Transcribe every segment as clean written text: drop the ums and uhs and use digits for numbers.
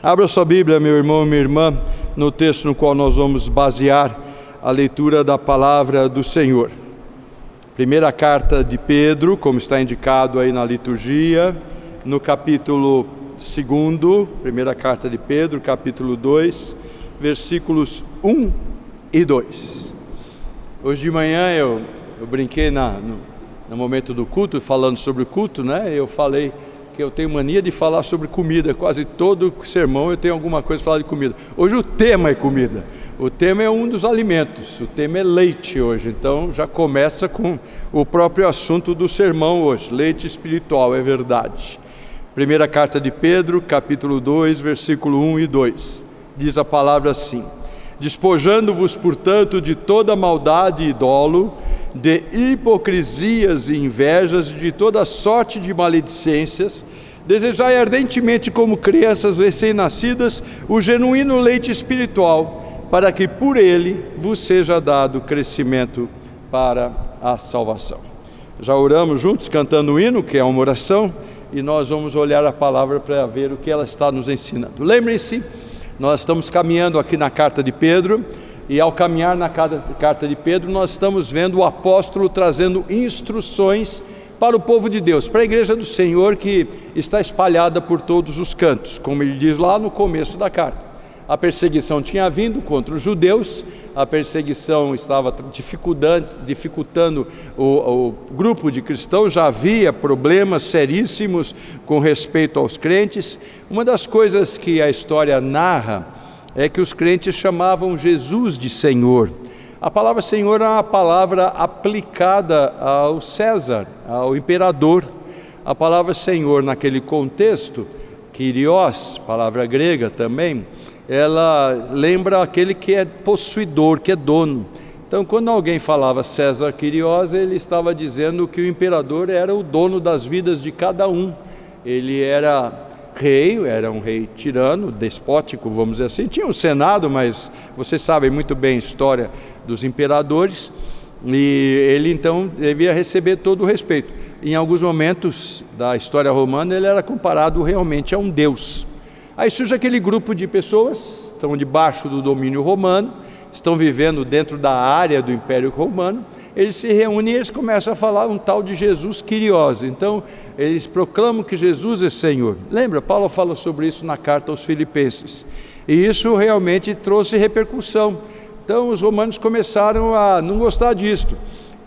Abra sua Bíblia, meu irmão e minha irmã, no texto no qual nós vamos basear a leitura da palavra do Senhor. Primeira carta de Pedro, como está indicado aí na liturgia, no capítulo 2, primeira carta de Pedro, capítulo 2, versículos 1 e 2. Hoje de manhã eu brinquei no momento do culto, falando sobre o culto, né? Eu falei que eu tenho mania de falar sobre comida, quase todo sermão eu tenho alguma coisa para falar de comida. Hoje o tema é comida, o tema é um dos alimentos, o tema é leite hoje, então já começa com o próprio assunto do sermão hoje, leite espiritual, é verdade. Primeira carta de Pedro, capítulo 2, versículo 1 e 2, diz a palavra assim: despojando-vos, portanto, de toda maldade e dolo, de hipocrisias e invejas, de toda sorte de maledicências, desejai ardentemente como crianças recém-nascidas o genuíno leite espiritual, para que por ele vos seja dado crescimento para a salvação. Já oramos juntos cantando o hino, que é uma oração, e nós vamos olhar a palavra para ver o que ela está nos ensinando. Lembrem-se, nós estamos caminhando aqui na carta de Pedro, e ao caminhar na carta de Pedro, nós estamos vendo o apóstolo trazendo instruções para o povo de Deus, para a igreja do Senhor que está espalhada por todos os cantos, como ele diz lá no começo da carta. A perseguição tinha vindo contra os judeus, a perseguição estava dificultando o grupo de cristãos, já havia problemas seríssimos com respeito aos crentes. Uma das coisas que a história narra é que os crentes chamavam Jesus de Senhor. A palavra Senhor é uma palavra aplicada ao César, ao imperador. A palavra Senhor naquele contexto, Kyrios, palavra grega também, ela lembra aquele que é possuidor, que é dono. Então, quando alguém falava César Kyrios, ele estava dizendo que o imperador era o dono das vidas de cada um. Ele era um rei tirano, despótico, vamos dizer assim. Tinha um senado, mas vocês sabem muito bem a história dos imperadores, e ele então devia receber todo o respeito. Em alguns momentos da história romana, ele era comparado realmente a um deus. Aí surge aquele grupo de pessoas, estão debaixo do domínio romano, estão vivendo dentro da área do Império Romano, eles se reúnem e eles começam a falar um tal de Jesus Kyrios. Então eles proclamam que Jesus é Senhor. Lembra, Paulo fala sobre isso na carta aos Filipenses, e isso realmente trouxe repercussão. Então os romanos começaram a não gostar disto,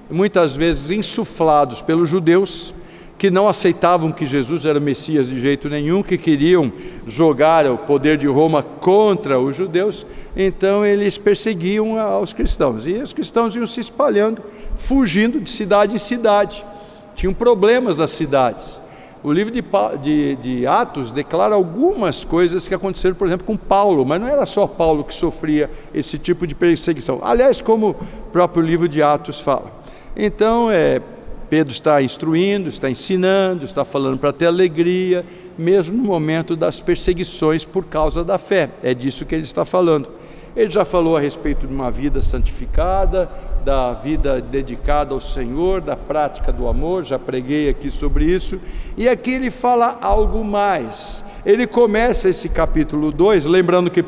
muitas vezes insuflados pelos judeus, que não aceitavam que Jesus era o Messias de jeito nenhum, que queriam jogar o poder de Roma contra os judeus. Então eles perseguiam aos cristãos, e os cristãos iam se espalhando, fugindo de cidade em cidade. Tinham problemas nas cidades. O livro de Atos declara algumas coisas que aconteceram, por exemplo, com Paulo, mas não era só Paulo que sofria esse tipo de perseguição. Aliás, como o próprio livro de Atos fala. Então, Pedro está instruindo, está ensinando, está falando para ter alegria, mesmo no momento das perseguições por causa da fé. É disso que ele está falando. Ele já falou a respeito de uma vida santificada, da vida dedicada ao Senhor, da prática do amor, já preguei aqui sobre isso. E aqui ele fala algo mais. Ele começa esse capítulo 2, lembrando que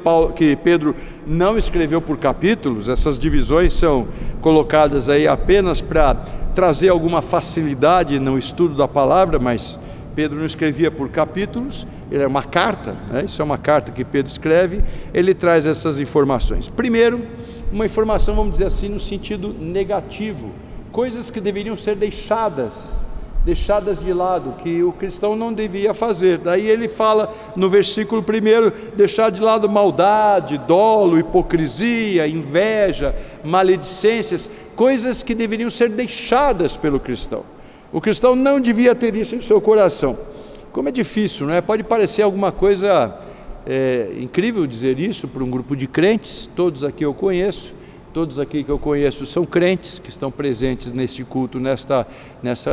Pedro não escreveu por capítulos, essas divisões são colocadas aí apenas para trazer alguma facilidade no estudo da palavra, mas Pedro não escrevia por capítulos, ele é uma carta, né? Isso é uma carta que Pedro escreve, ele traz essas informações. Primeiro, uma informação, vamos dizer assim, no sentido negativo, coisas que deveriam ser deixadas de lado, que o cristão não devia fazer. Daí ele fala no versículo 1, deixar de lado maldade, dolo, hipocrisia, inveja, maledicências, coisas que deveriam ser deixadas pelo cristão. O cristão não devia ter isso em seu coração. Como é difícil, não é? Pode parecer alguma coisa incrível dizer isso para um grupo de crentes. Todos aqui que eu conheço são crentes que estão presentes neste culto nessa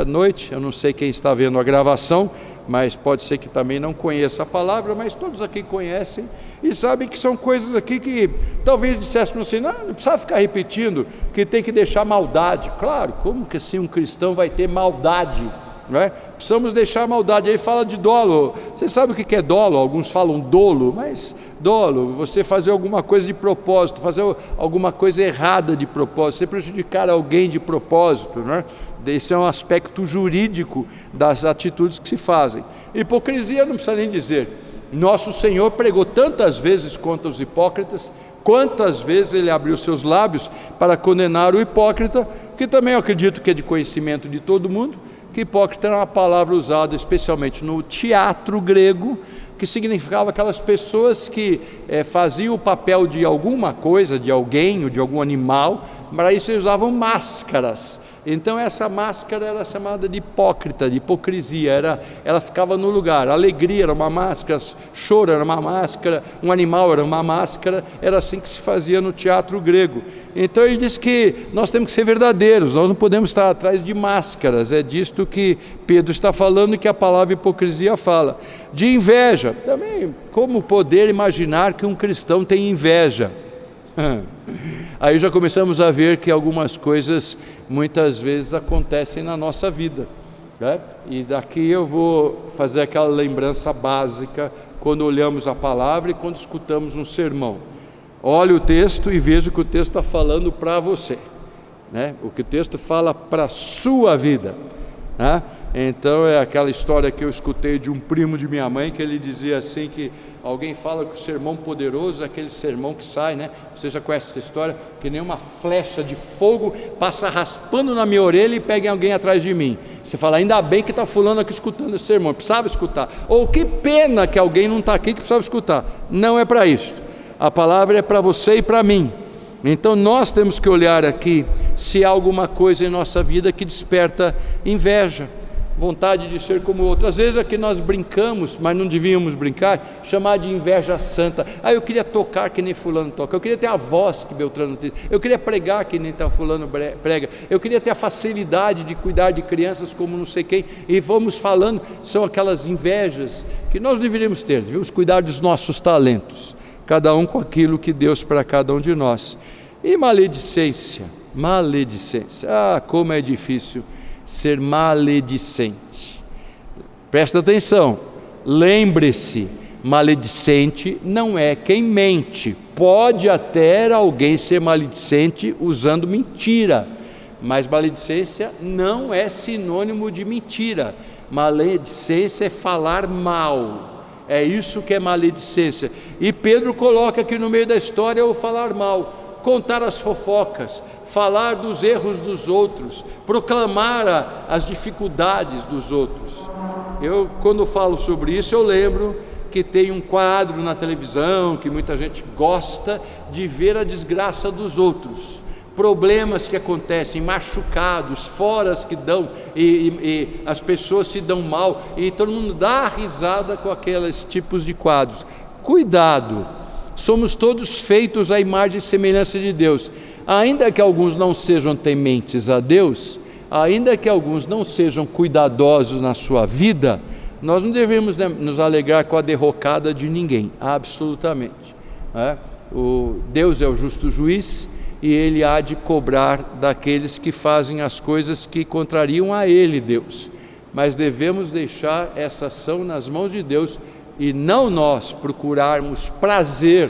noite. Eu não sei quem está vendo a gravação, mas pode ser que também não conheça a palavra, mas todos aqui conhecem e sabem que são coisas aqui que talvez dissessem assim, não precisa ficar repetindo que tem que deixar maldade. Claro, como que assim um cristão vai ter maldade não é? Precisamos deixar a maldade. Aí fala de dolo. Você sabe o que é dolo? Alguns falam dolo, mas dolo, você fazer alguma coisa de propósito, fazer alguma coisa errada de propósito, você prejudicar alguém de propósito, né? Esse é um aspecto jurídico das atitudes que se fazem. Hipocrisia não precisa nem dizer. Nosso Senhor pregou tantas vezes contra os hipócritas, quantas vezes Ele abriu seus lábios para condenar o hipócrita, que também eu acredito que é de conhecimento de todo mundo, que hipócrita era uma palavra usada especialmente no teatro grego, que significava aquelas pessoas que faziam o papel de alguma coisa, de alguém ou de algum animal, para isso eles usavam máscaras. Então essa máscara era chamada de hipócrita, de hipocrisia, ela ficava no lugar. Alegria era uma máscara, choro era uma máscara, um animal era uma máscara, era assim que se fazia no teatro grego. Então ele diz que nós temos que ser verdadeiros, nós não podemos estar atrás de máscaras, é disto que Pedro está falando e que a palavra hipocrisia fala. De inveja, também como poder imaginar que um cristão tem inveja? Aí já começamos a ver que algumas coisas muitas vezes acontecem na nossa vida, né? E daqui eu vou fazer aquela lembrança básica quando olhamos a palavra e quando escutamos um sermão. Olhe o texto e veja o que o texto está falando para você, né? O que o texto fala para a sua vida, né? Então é aquela história que eu escutei de um primo de minha mãe, que ele dizia assim, que alguém fala que o sermão poderoso é aquele sermão que sai, né? Você já conhece essa história? Que nem uma flecha de fogo passa raspando na minha orelha e pega alguém atrás de mim. Você fala, ainda bem que está fulano aqui escutando esse sermão, precisava escutar. Ou que pena que alguém não está aqui que precisava escutar. Não é para isso. A palavra é para você e para mim. Então nós temos que olhar aqui se há alguma coisa em nossa vida que desperta inveja, vontade de ser como outro. Às vezes é que nós brincamos, mas não devíamos brincar, chamar de inveja santa. Eu queria tocar que nem fulano toca, eu queria ter a voz que Beltrano tem, eu queria pregar que nem fulano prega, eu queria ter a facilidade de cuidar de crianças como não sei quem, e vamos falando, são aquelas invejas que nós deveríamos ter, devemos cuidar dos nossos talentos, cada um com aquilo que Deus para cada um de nós. E maledicência, como é difícil ser maledicente. Presta atenção, lembre-se, maledicente não é quem mente. Pode até alguém ser maledicente usando mentira, mas maledicência não é sinônimo de mentira. Maledicência é falar mal, é isso que é maledicência. E Pedro coloca aqui no meio da história o falar mal, contar as fofocas, falar dos erros dos outros, proclamar as dificuldades dos outros. Eu, quando falo sobre isso, eu lembro que tem um quadro na televisão que muita gente gosta de ver a desgraça dos outros, problemas que acontecem, machucados, foras que dão e as pessoas se dão mal e todo mundo dá risada com aqueles tipos de quadros. Cuidado, somos todos feitos à imagem e semelhança de Deus. Ainda que alguns não sejam tementes a Deus, ainda que alguns não sejam cuidadosos na sua vida, nós não devemos nos alegrar com a derrocada de ninguém, absolutamente. Deus é o justo juiz e Ele há de cobrar daqueles que fazem as coisas que contrariam a Ele, Deus. Mas devemos deixar essa ação nas mãos de Deus e não nós procurarmos prazer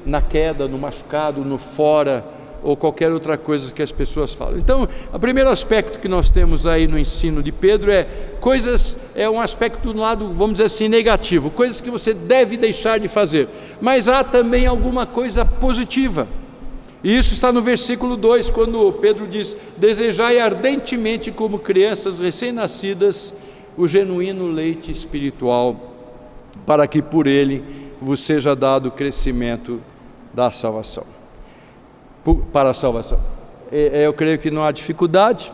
na queda, no machucado, no fora, ou qualquer outra coisa que as pessoas falam. Então, o primeiro aspecto que nós temos aí no ensino de Pedro é um aspecto do lado, vamos dizer assim, negativo, coisas que você deve deixar de fazer, mas há também alguma coisa positiva, e isso está no versículo 2, quando Pedro diz, desejai ardentemente como crianças recém-nascidas, o genuíno leite espiritual, para que por ele vos seja dado o crescimento da salvação. Para a salvação. Eu creio que não há dificuldade.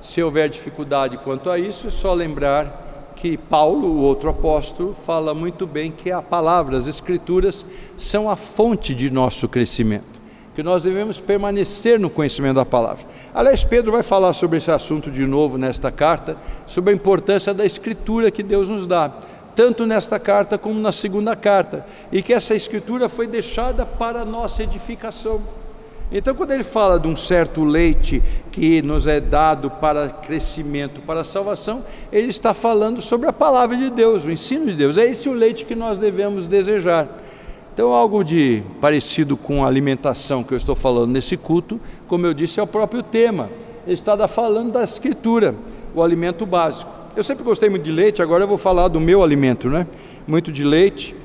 Se houver dificuldade quanto a isso, é só lembrar que Paulo, o outro apóstolo, fala muito bem que a palavra, as escrituras são a fonte de nosso crescimento, que nós devemos permanecer no conhecimento da palavra. Aliás, Pedro vai falar sobre esse assunto de novo nesta carta, sobre a importância da escritura que Deus nos dá, tanto nesta carta como na segunda carta, e que essa escritura foi deixada para a nossa edificação. Então, quando ele fala de um certo leite que nos é dado para crescimento, para salvação, ele está falando sobre a palavra de Deus, o ensino de Deus. É esse o leite que nós devemos desejar. Então, algo de parecido com a alimentação que eu estou falando nesse culto, como eu disse, é o próprio tema. Ele está falando da Escritura, o alimento básico. Eu sempre gostei muito de leite, agora eu vou falar do meu alimento, né? Muito de leite.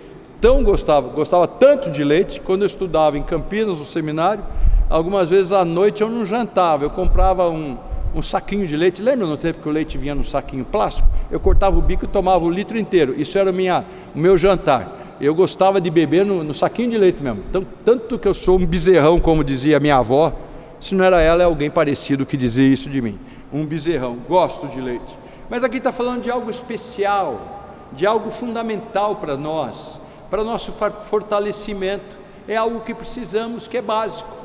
Gostava tanto de leite, quando eu estudava em Campinas, no seminário, algumas vezes à noite eu não jantava, eu comprava um saquinho de leite. Lembra no tempo que o leite vinha num saquinho plástico? Eu cortava o bico e tomava o litro inteiro. Isso era o meu jantar. Eu gostava de beber no saquinho de leite mesmo. Tanto que eu sou um bezerrão, como dizia minha avó. Se não era ela, é alguém parecido que dizia isso de mim. Um bezerrão, gosto de leite. Mas aqui está falando de algo especial, de algo fundamental para nós, para nosso fortalecimento. É algo que precisamos, que é básico.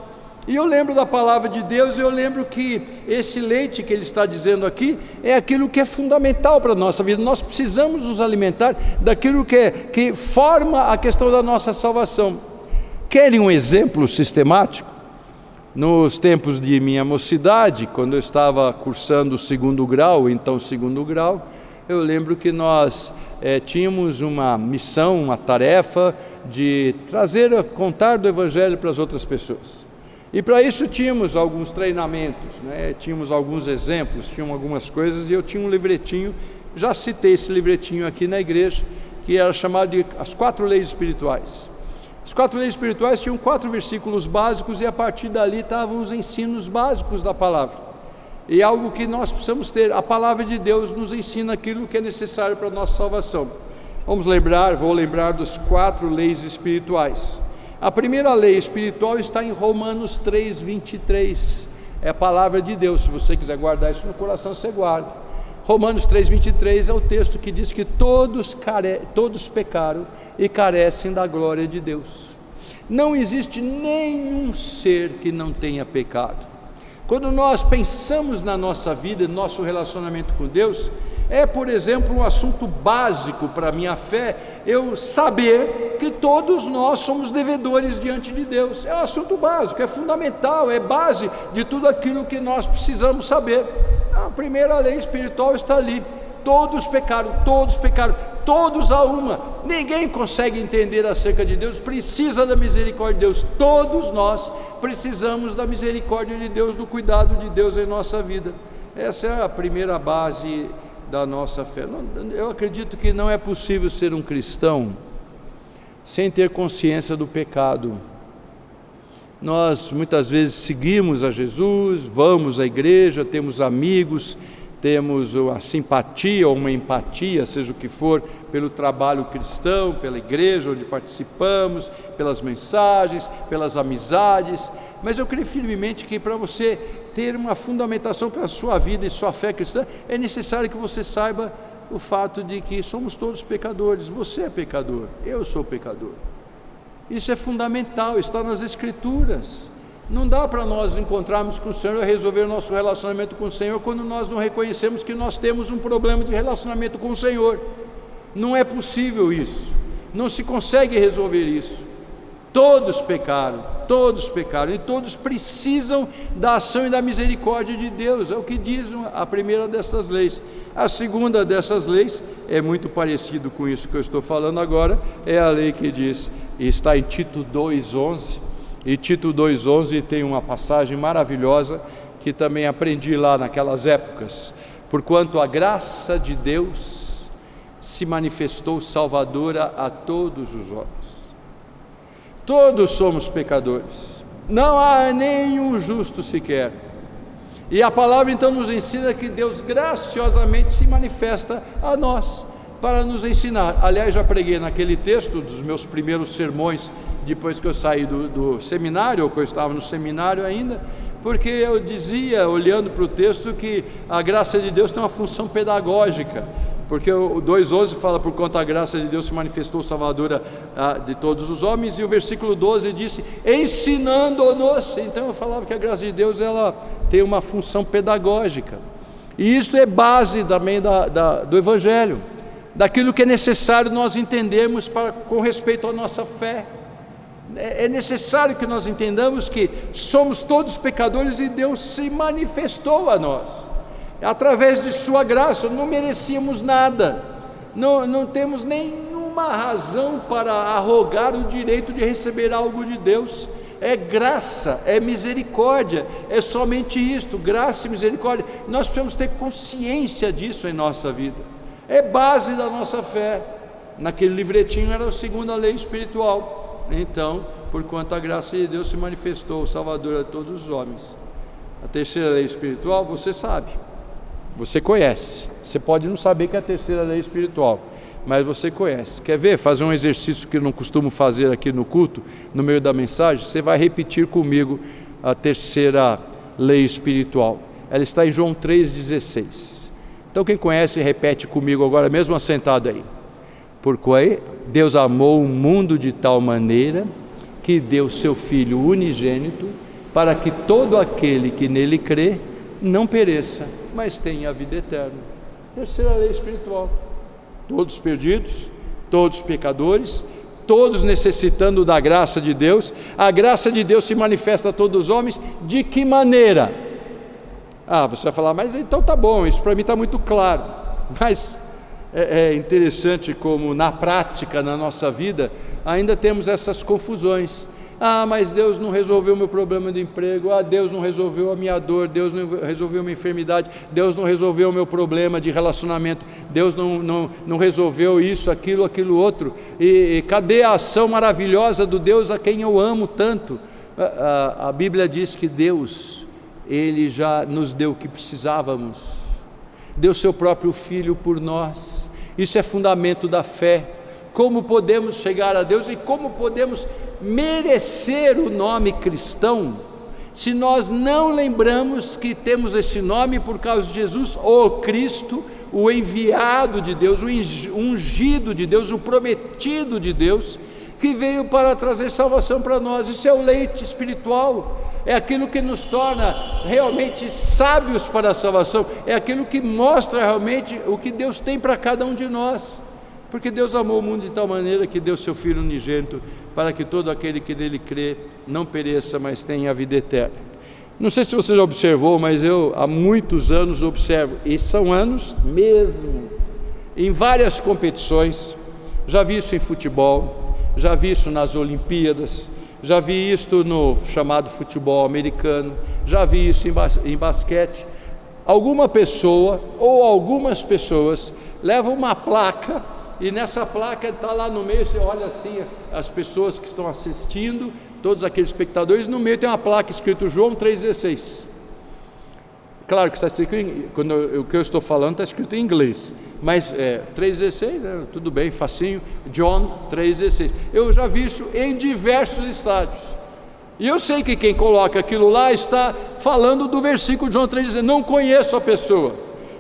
E eu lembro da palavra de Deus, e eu lembro que esse leite que ele está dizendo aqui é aquilo que é fundamental para a nossa vida. Nós precisamos nos alimentar daquilo que forma a questão da nossa salvação. Querem um exemplo sistemático? Nos tempos de minha mocidade, quando eu estava cursando o segundo grau, eu lembro que nós tínhamos uma missão, uma tarefa de contar do Evangelho para as outras pessoas. E para isso tínhamos alguns treinamentos, né? Tínhamos alguns exemplos, tínhamos algumas coisas, e eu tinha um livretinho, já citei esse livretinho aqui na igreja, que era chamado de As 4 Leis Espirituais. As 4 leis espirituais tinham 4 versículos básicos, e a partir dali estavam os ensinos básicos da palavra. E algo que nós precisamos ter, a palavra de Deus nos ensina aquilo que é necessário para a nossa salvação. Vou lembrar das 4 leis espirituais. A primeira lei espiritual está em Romanos 3:23, é a palavra de Deus. Se você quiser guardar isso no coração, você guarda. Romanos 3:23 é o texto que diz que todos pecaram e carecem da glória de Deus. Não existe nenhum ser que não tenha pecado. Quando nós pensamos na nossa vida, no nosso relacionamento com Deus, é, por exemplo, um assunto básico para a minha fé, eu saber que todos nós somos devedores diante de Deus. É um assunto básico, é fundamental, é base de tudo aquilo que nós precisamos saber. A primeira lei espiritual está ali. Todos pecaram, todos a uma. Ninguém consegue entender acerca de Deus, precisa da misericórdia de Deus. Todos nós precisamos da misericórdia de Deus, do cuidado de Deus em nossa vida. Essa é a primeira base da nossa fé. Eu acredito que não é possível ser um cristão sem ter consciência do pecado. Nós muitas vezes seguimos a Jesus, vamos à igreja, temos amigos, temos uma simpatia ou uma empatia, seja o que for, pelo trabalho cristão, pela igreja onde participamos, pelas mensagens, pelas amizades, mas eu creio firmemente que para você ter uma fundamentação para a sua vida e sua fé cristã, é necessário que você saiba o fato de que somos todos pecadores. Você é pecador, eu sou pecador. Isso é fundamental, está nas Escrituras. Não dá para nós encontrarmos com o Senhor e resolver o nosso relacionamento com o Senhor quando nós não reconhecemos que nós temos um problema de relacionamento com o Senhor. Não é possível isso, não se consegue resolver isso. Todos pecaram e todos precisam da ação e da misericórdia de Deus. É o que diz a primeira dessas leis. A segunda dessas leis é muito parecido com isso que eu estou falando agora, é a lei que diz, e está em Tito 2:11, e Tito 2:11 tem uma passagem maravilhosa que também aprendi lá naquelas épocas. Porquanto a graça de Deus se manifestou salvadora a todos os homens. Todos somos pecadores, não há nenhum justo sequer. E a palavra então nos ensina que Deus graciosamente se manifesta a nós para nos ensinar. Aliás, já preguei naquele texto dos meus primeiros sermões, depois que eu saí do seminário, ou que eu estava no seminário ainda, porque eu dizia, olhando para o texto, que a graça de Deus tem uma função pedagógica, porque o 2:11 fala, por quanto a graça de Deus se manifestou salvadora de todos os homens, e o versículo 12 disse, ensinando-nos. Então eu falava que a graça de Deus ela tem uma função pedagógica, e isso é base também do Evangelho, daquilo que é necessário nós entendermos com respeito à nossa fé. é necessário que nós entendamos que somos todos pecadores e Deus se manifestou a nós, através de sua graça. Não merecíamos nada, não temos nenhuma razão para arrogar o direito de receber algo de Deus. É graça, é misericórdia, é somente isto, graça e misericórdia. Nós precisamos ter consciência disso em nossa vida, é base da nossa fé. Naquele livretinho era a segunda lei espiritual. Então, porquanto a graça de Deus se manifestou, o Salvador a todos os homens. A terceira lei espiritual, você sabe, você conhece. Você pode não saber que é a terceira lei espiritual, mas você conhece. Quer ver? Fazer um exercício que eu não costumo fazer aqui no culto, no meio da mensagem. Você vai repetir comigo a terceira lei espiritual. Ela está em João 3,16. Então quem conhece, repete comigo agora, mesmo assentado aí. Porque Deus amou o mundo de tal maneira que deu seu Filho unigênito, para que todo aquele que nele crê não pereça, mas tenha a vida eterna. Terceira lei espiritual. Todos perdidos, todos pecadores, todos necessitando da graça de Deus. A graça de Deus se manifesta a todos os homens. De que maneira? Você vai falar, mas então tá bom, isso para mim está muito claro. Mas é interessante como na prática, na nossa vida, ainda temos essas confusões. Mas Deus não resolveu o meu problema de emprego, Deus não resolveu a minha dor, Deus não resolveu a minha enfermidade, Deus não resolveu o meu problema de relacionamento, Deus não resolveu isso, aquilo outro, e cadê a ação maravilhosa do Deus a quem eu amo tanto? A Bíblia diz que Deus, Ele já nos deu o que precisávamos, deu seu próprio Filho por nós. Isso é fundamento da fé. Como podemos chegar a Deus e como podemos merecer o nome cristão, se nós não lembramos que temos esse nome por causa de Jesus, o Cristo, o enviado de Deus, o ungido de Deus, o prometido de Deus, que veio para trazer salvação para nós. Isso é o leite espiritual, é aquilo que nos torna realmente sábios para a salvação, é aquilo que mostra realmente o que Deus tem para cada um de nós. Porque Deus amou o mundo de tal maneira que deu seu Filho unigênito, para que todo aquele que nele crê não pereça, mas tenha a vida eterna. Não sei se você já observou, mas eu há muitos anos observo, e são anos mesmo, em várias competições. Já vi isso em futebol, já vi isso nas Olimpíadas, já vi isso no chamado futebol americano, já vi isso em basquete. Alguma pessoa ou algumas pessoas levam uma placa, e nessa placa está lá no meio, você olha assim, as pessoas que estão assistindo, todos aqueles espectadores, no meio tem uma placa escrito João 3,16. Claro que está escrito, o que eu estou falando está escrito em inglês, mas 3,16, tudo bem, facinho, John 3,16. Eu já vi isso em diversos estádios, e eu sei que quem coloca aquilo lá está falando do versículo João 3,16. Não conheço a pessoa,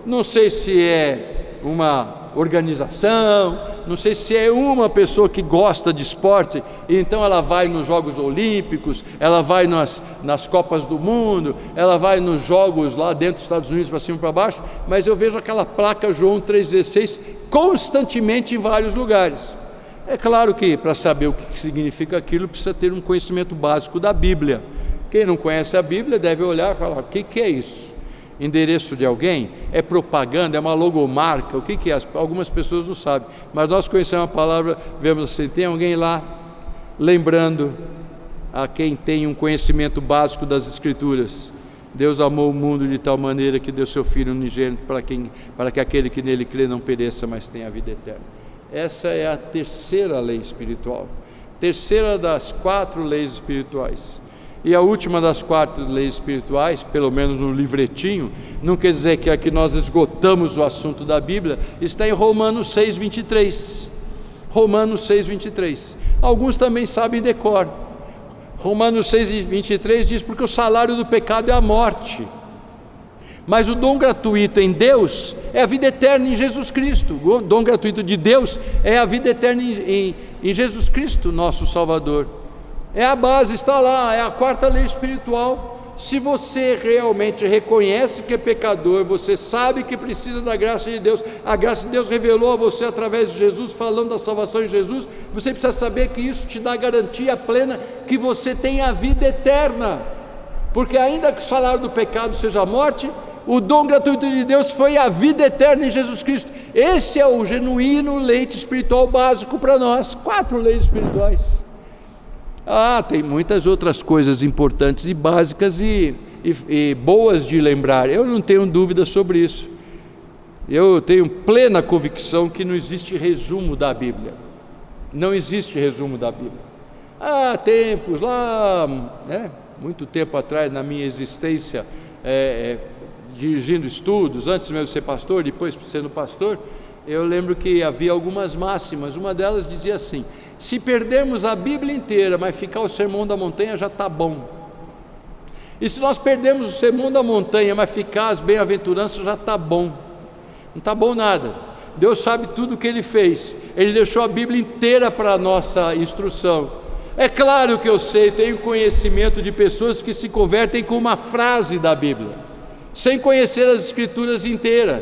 não sei se é uma organização, não sei se é uma pessoa que gosta de esporte, então ela vai nos Jogos Olímpicos, ela vai nas Copas do Mundo, ela vai nos jogos lá dentro dos Estados Unidos, para cima e para baixo, mas eu vejo aquela placa João 3,16 constantemente em vários lugares. É claro que para saber o que significa aquilo, precisa ter um conhecimento básico da Bíblia. Quem não conhece a Bíblia deve olhar e falar, o que é isso? Endereço de alguém? É propaganda? É uma logomarca? O que é? Algumas pessoas não sabem, mas nós conhecemos a palavra, vemos assim, tem alguém lá lembrando a quem tem um conhecimento básico das Escrituras. Deus amou o mundo de tal maneira que deu seu Filho unigênito para que aquele que nele crê não pereça, mas tenha a vida eterna. Essa é a terceira lei espiritual, terceira das 4 leis espirituais. E a última das 4 leis espirituais, pelo menos no livretinho, não quer dizer que aqui nós esgotamos o assunto da Bíblia, está em Romanos 6,23. Romanos 6,23. Alguns também sabem de cor. Romanos 6,23 diz, porque o salário do pecado é a morte, mas o dom gratuito em Deus é a vida eterna em Jesus Cristo. O dom gratuito de Deus é a vida eterna em Jesus Cristo, nosso Salvador. É a base, está lá, é a 4ª lei espiritual. Se você realmente reconhece que é pecador, você sabe que precisa da graça de Deus, a graça de Deus revelou a você através de Jesus, falando da salvação em Jesus, você precisa saber que isso te dá garantia plena que você tem a vida eterna, porque ainda que o salário do pecado seja a morte, o dom gratuito de Deus foi a vida eterna em Jesus Cristo. Esse é o genuíno leite espiritual básico para nós. 4 leis espirituais. Tem muitas outras coisas importantes e básicas e boas de lembrar, eu não tenho dúvida sobre isso. Eu tenho plena convicção que não existe resumo da Bíblia, não existe resumo da Bíblia. Há tempos lá, muito tempo atrás, na minha existência, dirigindo estudos, antes mesmo de ser pastor, depois sendo pastor, eu lembro que havia algumas máximas. Uma delas dizia assim: se perdermos a Bíblia inteira, mas ficar o Sermão da Montanha, já está bom. E se nós perdermos o Sermão da Montanha, mas ficar as bem-aventuranças, já está bom. Não está bom nada. Deus sabe tudo o que Ele fez. Ele deixou a Bíblia inteira para a nossa instrução. É claro que eu sei, tenho conhecimento de pessoas que se convertem com uma frase da Bíblia, sem conhecer as Escrituras inteiras.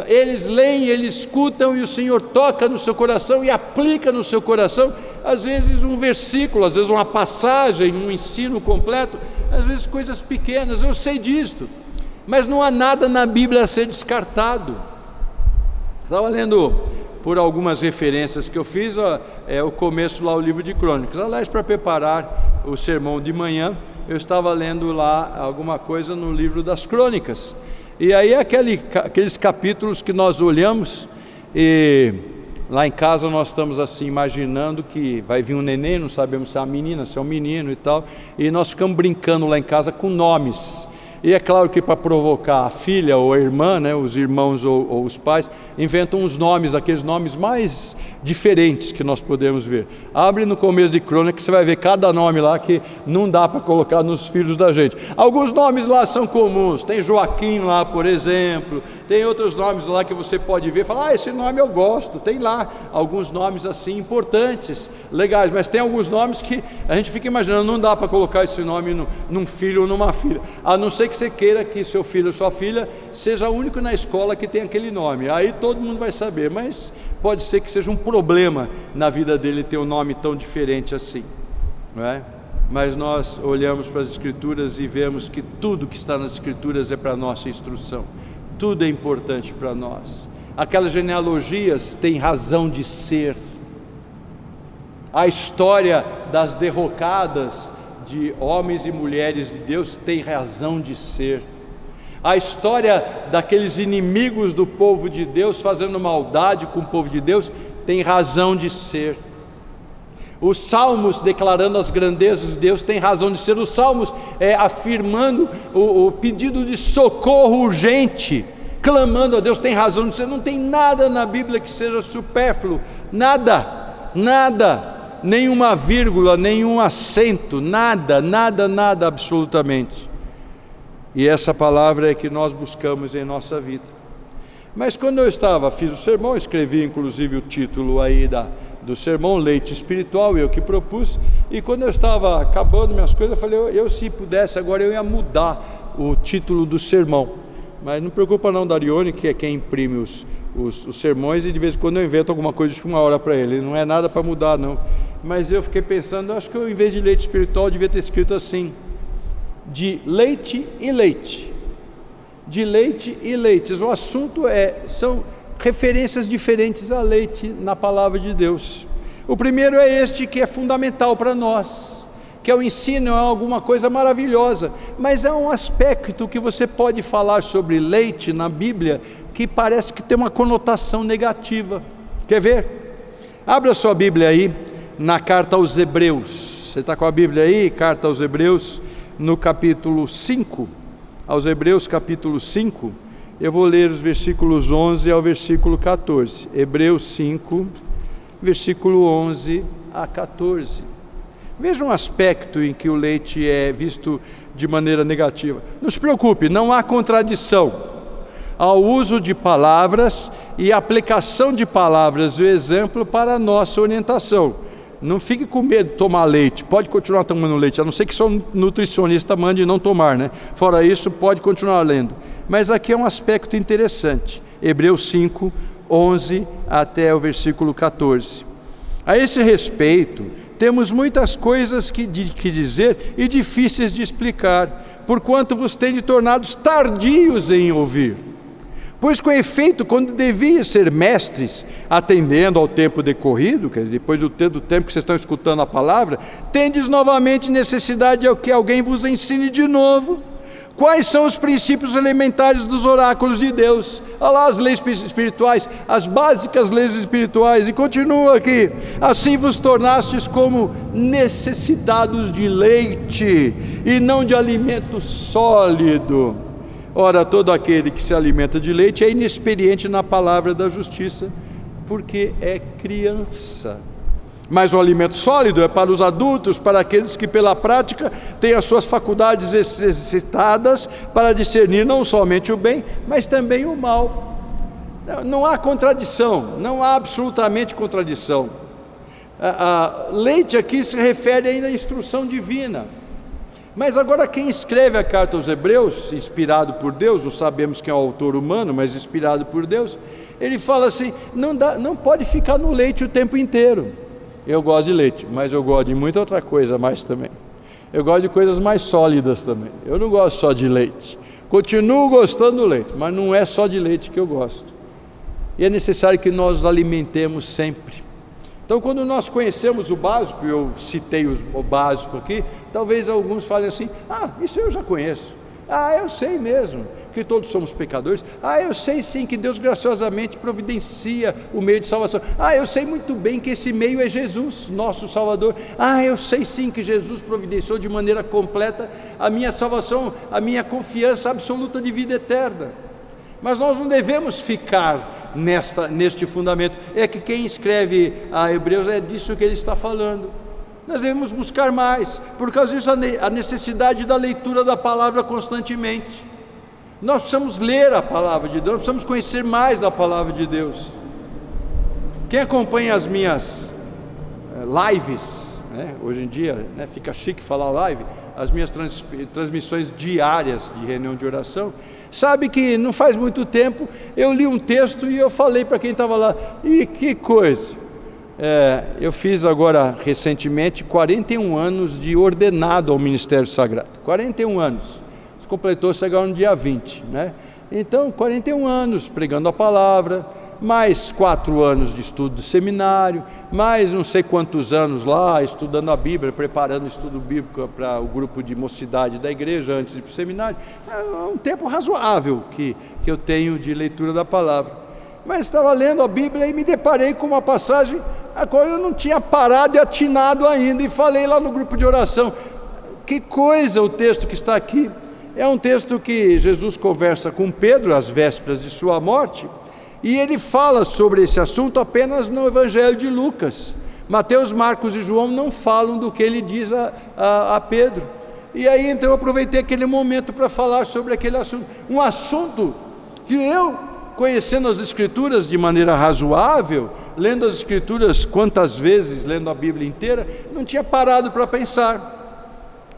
Eles leem, eles escutam e o Senhor toca no seu coração e aplica no seu coração, às vezes um versículo, às vezes uma passagem, um ensino completo, às vezes coisas pequenas, eu sei disto, mas não há nada na Bíblia a ser descartado. Estava lendo por algumas referências que eu fiz, o começo lá, o livro de Crônicas. Aliás, para preparar o sermão de manhã, eu estava lendo lá alguma coisa no livro das Crônicas. E aí aqueles capítulos que nós olhamos, e lá em casa nós estamos assim imaginando que vai vir um neném, não sabemos se é uma menina, se é um menino e tal, e nós ficamos brincando lá em casa com nomes. E é claro que para provocar a filha ou a irmã, os irmãos ou os pais, inventam uns nomes, aqueles nomes mais diferentes que nós podemos ver. Abre no começo de Crônica que você vai ver cada nome lá que não dá para colocar nos filhos da gente. Alguns nomes lá são comuns, tem Joaquim lá, por exemplo, tem outros nomes lá que você pode ver e falar: esse nome eu gosto. Tem lá alguns nomes assim importantes, legais, mas tem alguns nomes que a gente fica imaginando, não dá para colocar esse nome num filho ou numa filha, a não ser que você queira que seu filho ou sua filha seja o único na escola que tem aquele nome, aí todo mundo vai saber, mas pode ser que seja um problema na vida dele ter um nome tão diferente assim, não é? Mas nós olhamos para as Escrituras e vemos que tudo que está nas Escrituras é para a nossa instrução, tudo é importante para nós. Aquelas genealogias têm razão de ser, a história das derrocadas de homens e mulheres de Deus tem razão de ser, a história daqueles inimigos do povo de Deus fazendo maldade com o povo de Deus tem razão de ser, os salmos declarando as grandezas de Deus tem razão de ser, os salmos afirmando o pedido de socorro urgente, clamando a Deus, tem razão de ser. Não tem nada na Bíblia que seja supérfluo, nada, nenhuma vírgula, nenhum acento, nada absolutamente. E essa palavra é que nós buscamos em nossa vida. Mas quando eu fiz o sermão, escrevi inclusive o título aí do sermão, Leite Espiritual, eu que propus, e quando eu estava acabando minhas coisas, eu falei, se pudesse agora eu ia mudar o título do sermão, mas não preocupa não, Darione, que é quem imprime os sermões, e de vez em quando eu invento alguma coisa de 1 hora para ele, não é nada para mudar não, mas eu fiquei pensando, acho que eu, em vez de leite espiritual, eu devia ter escrito assim, de leite e leite, de leite e leites. O assunto são referências diferentes a leite na palavra de Deus. O primeiro é este, que é fundamental para nós, que é o ensino, é alguma coisa maravilhosa, mas é um aspecto que você pode falar sobre leite na Bíblia, que parece que tem uma conotação negativa. Quer ver? Abra sua Bíblia aí, na carta aos Hebreus. Você está com a Bíblia aí? Carta aos Hebreus, no capítulo 5, aos Hebreus capítulo 5, eu vou ler os versículos 11 ao versículo 14, Hebreus 5, versículo 11 a 14, veja um aspecto em que o leite é visto de maneira negativa. Não se preocupe, não há contradição ao uso de palavras e aplicação de palavras, o exemplo para a nossa orientação. não fique com medo de tomar leite, pode continuar tomando leite, a não ser que seu nutricionista mande não tomar, né? Fora isso, pode continuar lendo. Mas aqui é um aspecto interessante, Hebreus 5, 11 até o versículo 14. A esse respeito, temos muitas coisas que dizer e difíceis de explicar, porquanto vos tendes tornados tardios em ouvir. Pois com efeito, quando deviam ser mestres, atendendo ao tempo decorrido, quer dizer, depois do tempo que vocês estão escutando a palavra, tendes novamente necessidade de que alguém vos ensine de novo quais são os princípios elementares dos oráculos de Deus. Olha lá as leis espirituais, as básicas leis espirituais, e continua aqui: assim vos tornastes como necessitados de leite e não de alimento sólido. Ora, todo aquele que se alimenta de leite é inexperiente na palavra da justiça, porque é criança. Mas o alimento sólido é para os adultos, para aqueles que pela prática têm as suas faculdades exercitadas para discernir não somente o bem, mas também o mal. Não há contradição, não há absolutamente contradição. Leite aqui se refere ainda à instrução divina. Mas agora quem escreve a carta aos Hebreus, inspirado por Deus, não sabemos quem é o autor humano, mas inspirado por Deus, ele fala assim: não pode ficar no leite o tempo inteiro. Eu gosto de leite, mas eu gosto de muita outra coisa mais também. Eu gosto de coisas mais sólidas também. Eu não gosto só de leite. Continuo gostando do leite, mas não é só de leite que eu gosto. E é necessário que nós os alimentemos sempre. Então, quando nós conhecemos o básico, eu citei o básico aqui, talvez alguns falem assim: isso eu já conheço. Eu sei mesmo que todos somos pecadores. Eu sei sim que Deus graciosamente providencia o meio de salvação. Eu sei muito bem que esse meio é Jesus, nosso Salvador. Eu sei sim que Jesus providenciou de maneira completa a minha salvação, a minha confiança absoluta de vida eterna. Mas nós não devemos ficar neste fundamento. É que quem escreve a Hebreus é disso que ele está falando. Nós devemos buscar mais, por causa disso a necessidade da leitura da palavra constantemente. Nós precisamos ler a palavra de Deus, nós precisamos conhecer mais da palavra de Deus. Quem acompanha as minhas lives, né? Hoje em dia, né, fica chique falar live, as minhas transmissões diárias de reunião de oração, sabe que não faz muito tempo eu li um texto e eu falei para quem estava lá: e que coisa! Eu fiz agora recentemente 41 anos de ordenado ao Ministério Sagrado, 41 anos, se completou agora no dia 20, né? Então 41 anos pregando a palavra, mais 4 anos de estudo de seminário, mais não sei quantos anos lá estudando a Bíblia, preparando o estudo bíblico para o grupo de mocidade da igreja antes de ir para o seminário. É um tempo razoável que eu tenho de leitura da palavra. Mas estava lendo a Bíblia e me deparei com uma passagem a qual eu não tinha parado e atinado ainda, e falei lá no grupo de oração: que coisa o texto que está aqui! É um texto que Jesus conversa com Pedro às vésperas de sua morte, e ele fala sobre esse assunto apenas no Evangelho de Lucas. Mateus, Marcos e João não falam do que ele diz a Pedro. E aí então eu aproveitei aquele momento para falar sobre aquele assunto, um assunto que eu, conhecendo as Escrituras de maneira razoável, lendo as Escrituras quantas vezes, lendo a Bíblia inteira, não tinha parado para pensar.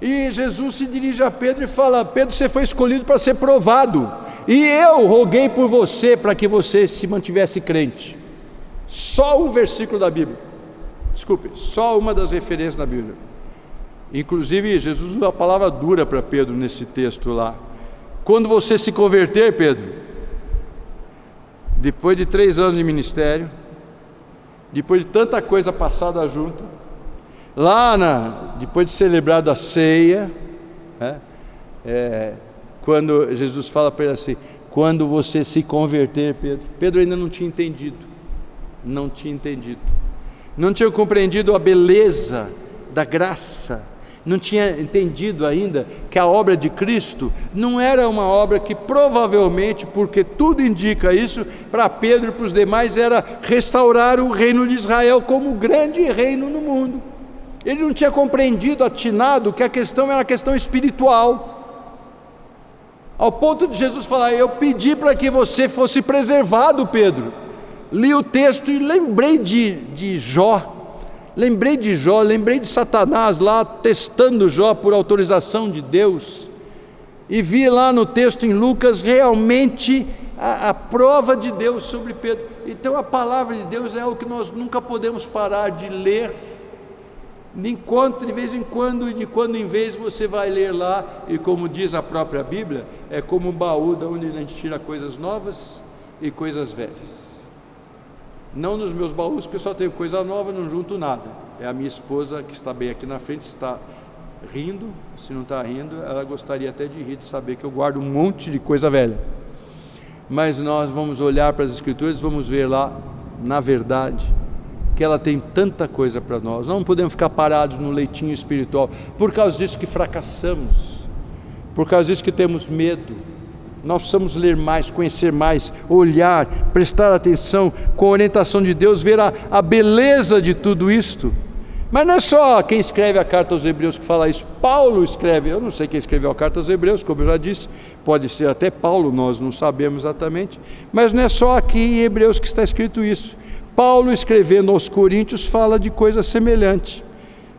E Jesus se dirige a Pedro e fala: Pedro, você foi escolhido para ser provado, e eu roguei por você para que você se mantivesse crente. Só um versículo da Bíblia, desculpe, só uma das referências da Bíblia. Inclusive Jesus usa a palavra dura para Pedro nesse texto lá: quando você se converter, Pedro, depois de 3 anos de ministério, depois de tanta coisa passada junto, depois de celebrado a ceia, né, quando Jesus fala para ele assim: quando você se converter, Pedro. Pedro ainda não tinha entendido, não tinha compreendido a beleza da graça, não tinha entendido ainda que a obra de Cristo não era uma obra que provavelmente, porque tudo indica isso, para Pedro e para os demais era restaurar o reino de Israel como grande reino no mundo. Ele não tinha compreendido, atinado, que a questão era a questão espiritual, ao ponto de Jesus falar: eu pedi para que você fosse preservado, Pedro. Li o texto e lembrei de Jó, lembrei de Jó, lembrei de Satanás lá testando Jó por autorização de Deus, e vi lá no texto em Lucas realmente a prova de Deus sobre Pedro. Então a palavra de Deus é algo que nós nunca podemos parar de ler, de vez em quando e de quando em vez você vai ler lá, e como diz a própria Bíblia, é como um baú de onde a gente tira coisas novas e coisas velhas. Não nos meus baús, que eu só tenho coisa nova, não junto nada. É a minha esposa que está bem aqui na frente, está rindo. Se não está rindo, ela gostaria até de rir, de saber que eu guardo um monte de coisa velha. Mas nós vamos olhar para as Escrituras, vamos ver lá, na verdade, que ela tem tanta coisa para nós. Não podemos ficar parados no leitinho espiritual, por causa disso que fracassamos, por causa disso que temos medo. Nós precisamos ler mais, conhecer mais, olhar, prestar atenção com a orientação de Deus, ver a beleza de tudo isto. Mas não é só quem escreve a carta aos Hebreus que fala isso. Paulo escreve, eu não sei quem escreveu a carta aos Hebreus, como eu já disse, pode ser até Paulo, nós não sabemos exatamente, mas não é só aqui em Hebreus que está escrito isso. Paulo, escrevendo aos Coríntios, fala de coisa semelhante.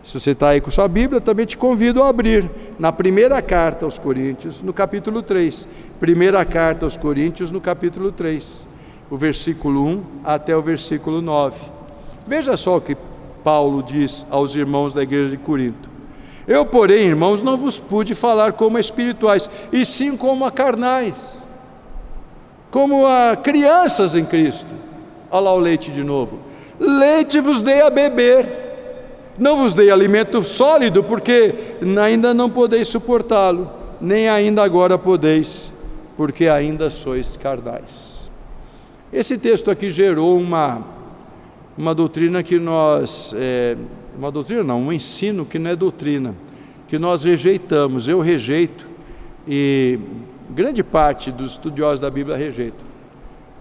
Se você está aí com sua Bíblia, também te convido a abrir na primeira carta aos Coríntios, no capítulo 3. Primeira carta aos Coríntios, no capítulo 3, o versículo 1 até o versículo 9. Veja só o que Paulo diz aos irmãos da igreja de Corinto. Eu, porém, irmãos, não vos pude falar como a espirituais, e sim como a carnais, como a crianças em Cristo. Olha lá o leite de novo. Leite vos dei a beber, não vos dei alimento sólido, porque ainda não podeis suportá-lo, nem ainda agora podeis, porque ainda sois carnais. Esse texto aqui gerou uma doutrina que nós, um ensino que não é doutrina, que nós rejeitamos, eu rejeito, e grande parte dos estudiosos da Bíblia rejeitam.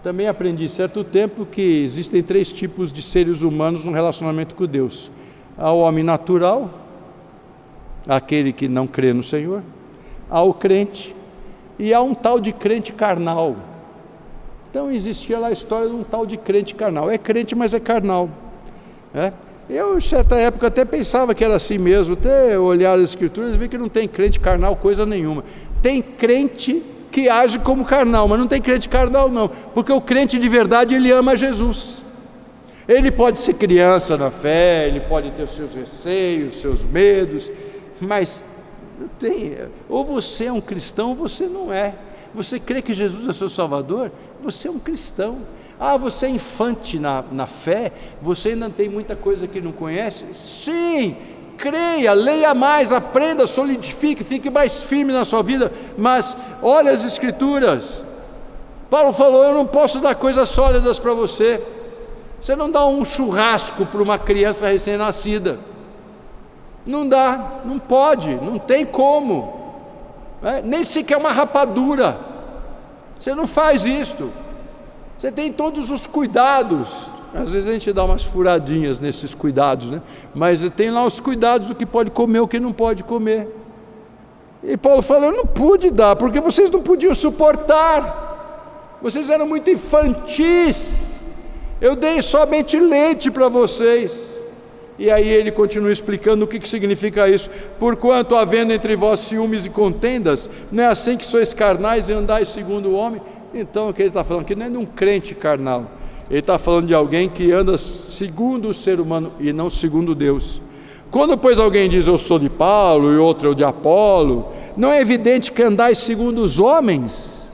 Também aprendi certo tempo que existem 3 tipos de seres humanos no relacionamento com Deus. Há o homem natural, aquele que não crê no Senhor, há o crente, e há um tal de crente carnal. Então existia lá a história de um tal de crente carnal. É crente, mas é carnal. Eu, em certa época, até pensava que era assim mesmo, até olhar as Escrituras e ver que não tem crente carnal coisa nenhuma. Tem crente que age como carnal, mas não tem crente carnal não, porque o crente de verdade, ele ama Jesus. Ele pode ser criança na fé, ele pode ter os seus receios, seus medos, mas ou você é um cristão ou você não é. Você crê que Jesus é seu Salvador? Você é um cristão. Você é infante na fé? Você ainda tem muita coisa que não conhece? Sim, creia, leia mais, aprenda, solidifique, fique mais firme na sua vida, mas olha as Escrituras. Paulo falou, eu não posso dar coisas sólidas para você. Você não dá um churrasco para uma criança recém-nascida. Não dá, não pode, não tem como. Nem sequer uma rapadura. Você não faz isto. Você tem todos os cuidados. Às vezes a gente dá umas furadinhas nesses cuidados, né? Mas tem lá os cuidados do que pode comer, o que não pode comer. E Paulo falou, eu não pude dar, porque vocês não podiam suportar. Vocês eram muito infantis. Eu dei somente leite para vocês. E aí ele continua explicando o que significa isso. Porquanto havendo entre vós ciúmes e contendas, não é assim que sois carnais e andais segundo o homem? Então o que ele está falando aqui não é de um crente carnal. Ele está falando de alguém que anda segundo o ser humano e não segundo Deus. Quando pois alguém diz eu sou de Paulo e outro eu de Apolo, não é evidente que andais segundo os homens?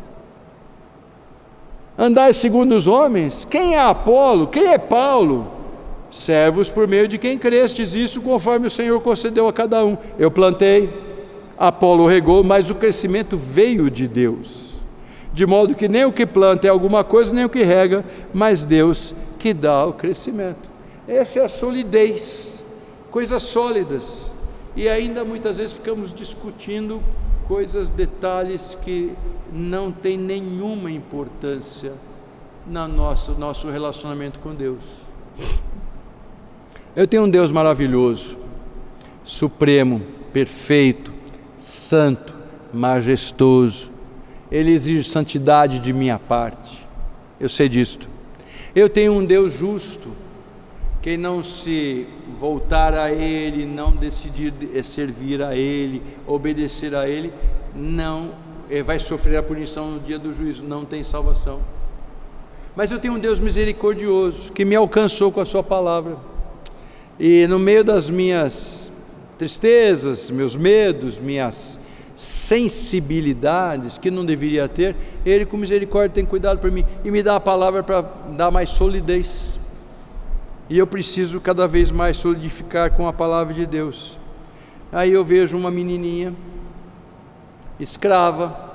Andais segundo os homens? Quem é Apolo? Quem é Paulo? Servos por meio de quem crestes, isso conforme o Senhor concedeu a cada um. Eu plantei, Apolo regou, mas o crescimento veio de Deus. De modo que nem o que planta é alguma coisa, nem o que rega, mas Deus que dá o crescimento. Essa é a solidez, coisas sólidas. E ainda muitas vezes ficamos discutindo coisas, detalhes que não têm nenhuma importância no nosso relacionamento com Deus. Eu tenho um Deus maravilhoso, supremo, perfeito, santo, majestoso. Ele exige santidade de minha parte, eu sei disto. Eu tenho um Deus justo, Quem não se voltar a Ele, não decidir servir a Ele, obedecer a Ele, não vai sofrer a punição no dia do juízo, não tem salvação. Mas eu tenho um Deus misericordioso, que me alcançou com a sua palavra, e no meio das minhas tristezas, meus medos, minhas sensibilidades, que não deveria ter, Ele com misericórdia tem cuidado por mim, e me dá a palavra para dar mais solidez, e eu preciso cada vez mais solidificar com a palavra de Deus. Aí eu vejo uma menininha, escrava,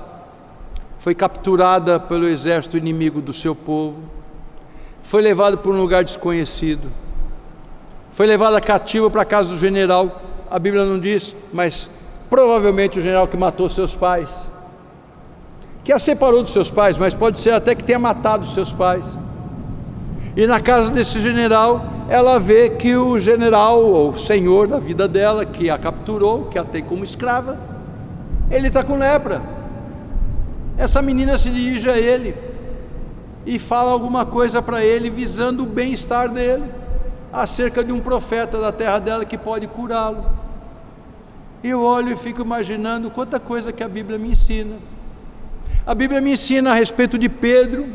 foi capturada pelo exército inimigo do seu povo, foi levada para um lugar desconhecido, foi levada cativa para a casa do general, a Bíblia não diz, mas provavelmente o general que matou seus pais, que a separou dos seus pais, mas pode ser até que tenha matado os seus pais. E na casa desse general, ela vê que o general, ou o senhor da vida dela, que a capturou, que a tem como escrava, ele está com lepra. Essa menina se dirige a ele e fala alguma coisa para ele, visando o bem-estar dele, acerca de um profeta da terra dela que pode curá-lo. Eu olho e fico imaginando quanta coisa que a Bíblia me ensina. A Bíblia me ensina a respeito de Pedro,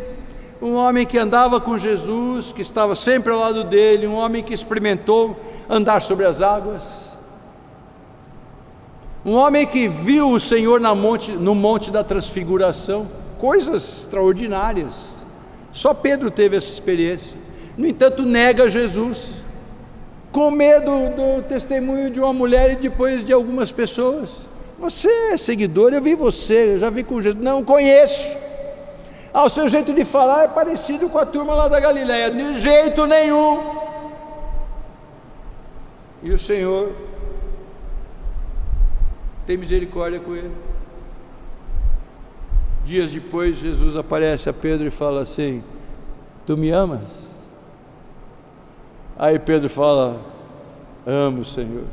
um homem que andava com Jesus, que estava sempre ao lado dele, um homem que experimentou andar sobre as águas, um homem que viu o Senhor no monte da transfiguração, coisas extraordinárias. Só Pedro teve essa experiência. No entanto, nega Jesus, com medo do testemunho de uma mulher e depois de algumas pessoas. Você é seguidor, eu vi você, eu já vi com Jesus. Não conheço. O seu jeito de falar é parecido com a turma lá da Galileia. De jeito nenhum. E o Senhor tem misericórdia com ele. Dias depois, Jesus aparece a Pedro e fala assim: tu me amas? Aí Pedro fala: amo, Senhor.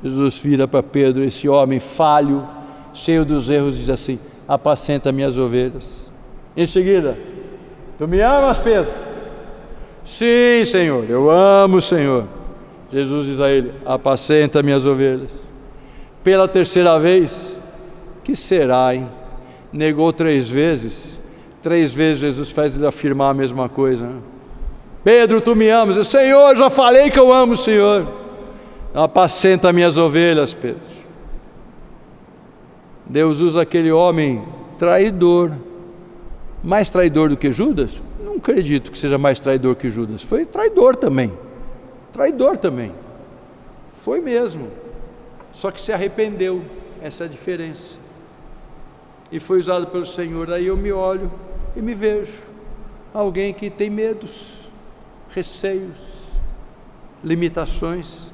Jesus vira para Pedro, esse homem falho, cheio dos erros, diz assim: apacenta minhas ovelhas. Em seguida: tu me amas, Pedro? Sim, Senhor, eu amo, Senhor. Jesus diz a ele: apacenta minhas ovelhas. Pela terceira vez: que será, hein? Negou 3 vezes. 3 vezes Jesus faz ele afirmar a mesma coisa, né? Pedro, tu me amas? Eu, Senhor, já falei que eu amo o Senhor. Apacenta minhas ovelhas, Pedro. Deus usa aquele homem traidor, mais traidor do que Judas? Não acredito que seja mais traidor que Judas. Foi traidor também, foi mesmo, só que se arrependeu, essa é a diferença, e foi usado pelo Senhor. Aí eu me olho e me vejo alguém que tem medos, receios, limitações,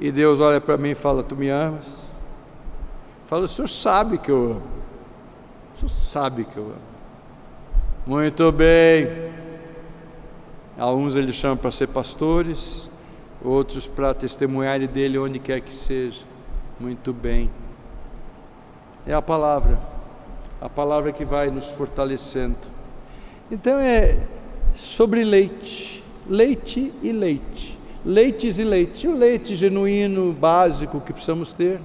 e Deus olha para mim e fala: tu me amas? Fala: o Senhor sabe que eu amo, o Senhor sabe que eu amo. Muito bem. Alguns ele chama para ser pastores, outros para testemunharem dele onde quer que seja. Muito bem. É a palavra que vai nos fortalecendo. Então é sobre leite e leite, leites e leite. O leite genuíno, básico, que precisamos ter,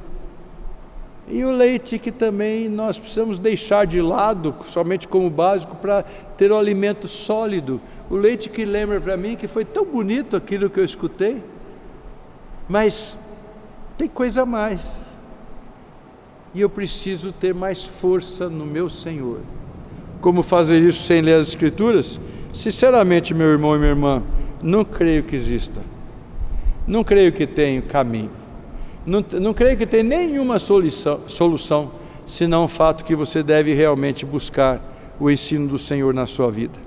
e o leite que também nós precisamos deixar de lado, somente como básico, para ter o alimento sólido. O leite que lembra para mim que foi tão bonito aquilo que eu escutei, mas tem coisa a mais, e eu preciso ter mais força no meu Senhor. Como fazer isso sem ler as Escrituras? Sinceramente, meu irmão e minha irmã, não creio que exista, não creio que tenha caminho, não creio que tenha nenhuma solução, senão o fato que você deve realmente buscar o ensino do Senhor na sua vida.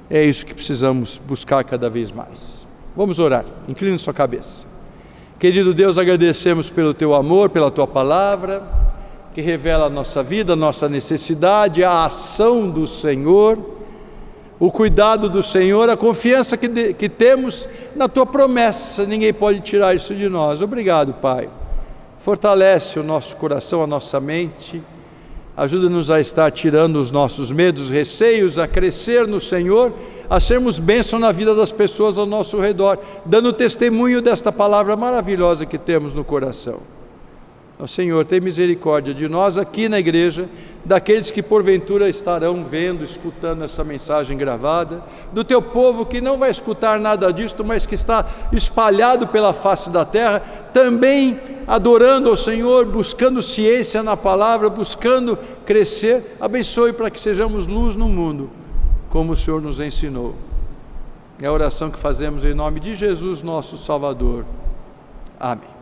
É isso que precisamos buscar cada vez mais. Vamos orar, incline sua cabeça. Querido Deus, agradecemos pelo Teu amor, pela Tua palavra, que revela a nossa vida, a nossa necessidade, a ação do Senhor, o cuidado do Senhor, a confiança que temos na Tua promessa. Ninguém pode tirar isso de nós. Obrigado, Pai. Fortalece o nosso coração, a nossa mente, Ajuda-nos a estar tirando os nossos medos, receios, a crescer no Senhor, a sermos bênção na vida das pessoas ao nosso redor, dando testemunho desta palavra maravilhosa que temos no coração. Ó Senhor, tem misericórdia de nós aqui na igreja, daqueles que porventura estarão vendo, escutando essa mensagem gravada, do teu povo que não vai escutar nada disto, mas que está espalhado pela face da terra, também adorando ao Senhor, buscando ciência na palavra, buscando crescer. Abençoe para que sejamos luz no mundo, como o Senhor nos ensinou. É a oração que fazemos em nome de Jesus, nosso Salvador. Amém.